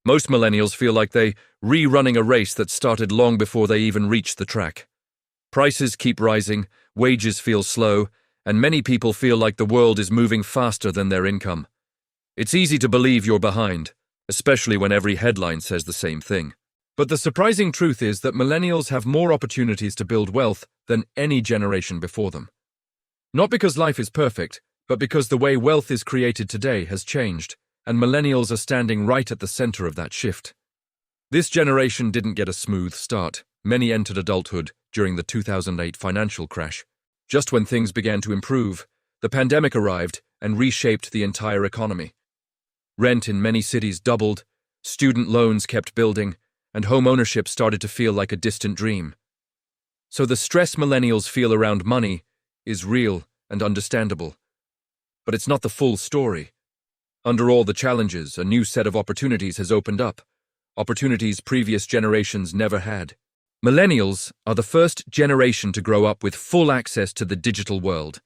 Most millennials feel like they rerunning a race that started long before they even reached the track. Prices keep rising, wages feel slow, and many people feel like the world is moving faster than their income. It's easy to believe you're behind, especially when every headline says the same thing. But the surprising truth is that millennials have more opportunities to build wealth than any generation before them. Not because life is perfect, but because the way wealth is created today has changed, and millennials are standing right at the center of that shift. This generation didn't get a smooth start. Many entered adulthood during the 2008 financial crash. Just when things began to improve, the pandemic arrived and reshaped the entire economy. Rent in many cities doubled, student loans kept building, and home ownership started to feel like a distant dream. So the stress millennials feel around money is real and understandable. But it's not the full story. Under all the challenges, a new set of opportunities has opened up, opportunities previous generations never had. Millennials are the first generation to grow up with full access to the digital world.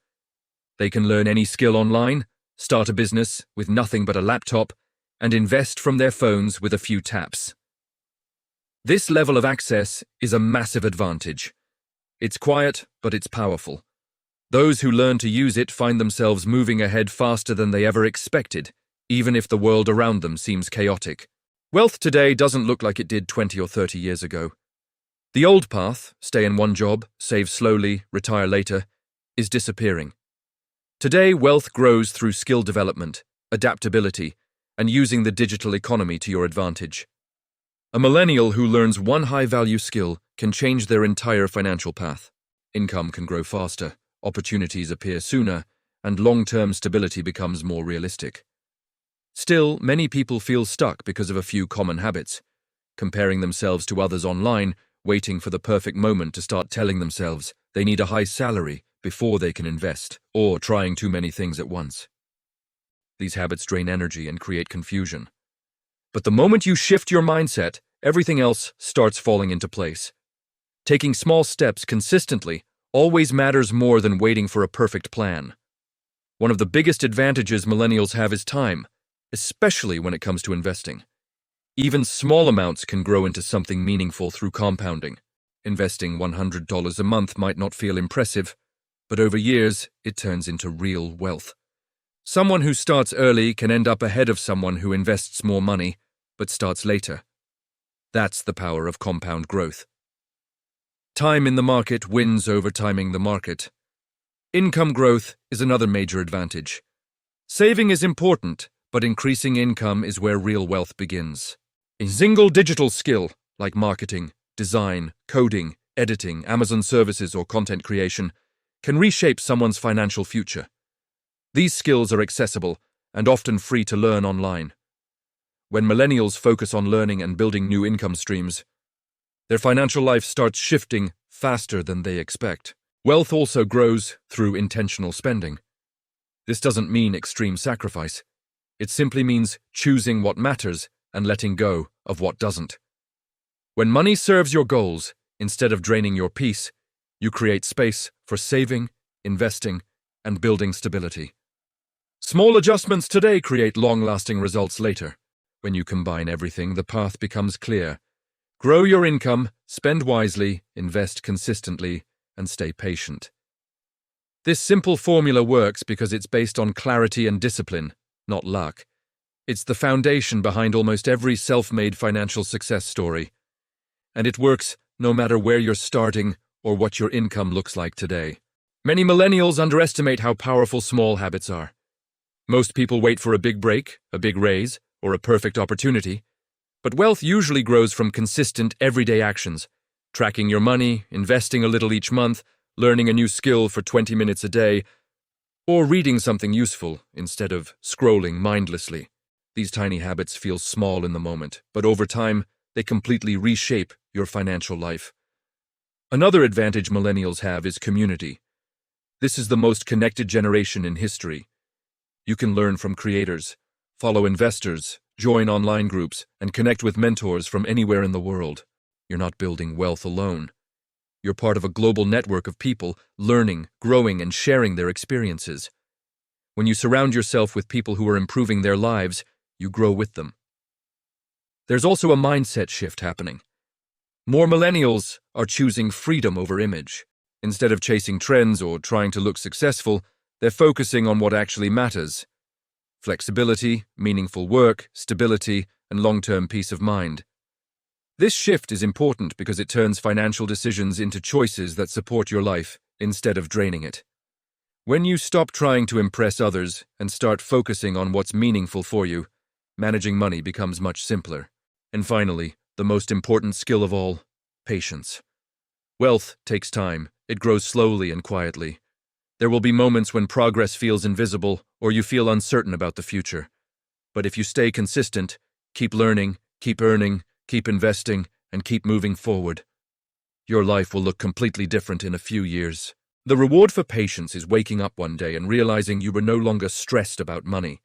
They can learn any skill online, start a business with nothing but a laptop, and invest from their phones with a few taps. This level of access is a massive advantage. It's quiet, but it's powerful. Those who learn to use it find themselves moving ahead faster than they ever expected, even if the world around them seems chaotic. Wealth today doesn't look like it did 20 or 30 years ago. The old path, stay in one job, save slowly, retire later, is disappearing. Today, wealth grows through skill development, adaptability, and using the digital economy to your advantage. A millennial who learns one high-value skill can change their entire financial path. Income can grow faster, opportunities appear sooner, and long-term stability becomes more realistic. Still, many people feel stuck because of a few common habits, comparing themselves to others online, waiting for the perfect moment to start telling themselves they need a high salary before they can invest, or trying too many things at once. These habits drain energy and create confusion. But the moment you shift your mindset, everything else starts falling into place. Taking small steps consistently always matters more than waiting for a perfect plan. One of the biggest advantages millennials have is time, especially when it comes to investing. Even small amounts can grow into something meaningful through compounding. Investing $100 a month might not feel impressive, but over years, it turns into real wealth. Someone who starts early can end up ahead of someone who invests more money, but starts later. That's the power of compound growth. Time in the market wins over timing the market. Income growth is another major advantage. Saving is important, but increasing income is where real wealth begins. A single digital skill, like marketing, design, coding, editing, Amazon services, or content creation, can reshape someone's financial future. These skills are accessible and often free to learn online. When millennials focus on learning and building new income streams, their financial life starts shifting faster than they expect. Wealth also grows through intentional spending. This doesn't mean extreme sacrifice. It simply means choosing what matters and letting go of what doesn't. When money serves your goals, instead of draining your peace, you create space for saving, investing, and building stability. Small adjustments today create long-lasting results later. When you combine everything, the path becomes clear. Grow your income, spend wisely, invest consistently, and stay patient. This simple formula works because it's based on clarity and discipline, not luck. It's the foundation behind almost every self-made financial success story. And it works no matter where you're starting or what your income looks like today. Many millennials underestimate how powerful small habits are. Most people wait for a big break, a big raise, or a perfect opportunity. But wealth usually grows from consistent, everyday actions. Tracking your money, investing a little each month, learning a new skill for 20 minutes a day, or reading something useful instead of scrolling mindlessly. These tiny habits feel small in the moment, but over time, they completely reshape your financial life. Another advantage millennials have is community. This is the most connected generation in history. You can learn from creators, follow investors, join online groups, and connect with mentors from anywhere in the world. You're not building wealth alone. You're part of a global network of people learning, growing, and sharing their experiences. When you surround yourself with people who are improving their lives, you grow with them. There's also a mindset shift happening. More millennials are choosing freedom over image. Instead of chasing trends or trying to look successful, they're focusing on what actually matters: flexibility, meaningful work, stability, and long-term peace of mind. This shift is important because it turns financial decisions into choices that support your life instead of draining it. When you stop trying to impress others and start focusing on what's meaningful for you, managing money becomes much simpler. And finally, the most important skill of all: patience. Wealth takes time. It grows slowly and quietly. There will be moments when progress feels invisible or you feel uncertain about the future. But if you stay consistent, keep learning, keep earning, keep investing, and keep moving forward, your life will look completely different in a few years. The reward for patience is waking up one day and realizing you were no longer stressed about money.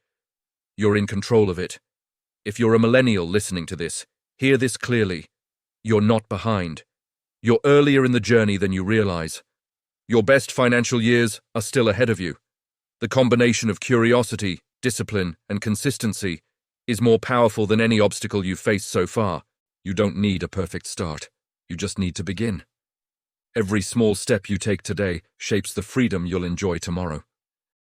You're in control of it. If you're a millennial listening to this, hear this clearly. You're not behind. You're earlier in the journey than you realize. Your best financial years are still ahead of you. The combination of curiosity, discipline, and consistency is more powerful than any obstacle you've faced so far. You don't need a perfect start. You just need to begin. Every small step you take today shapes the freedom you'll enjoy tomorrow.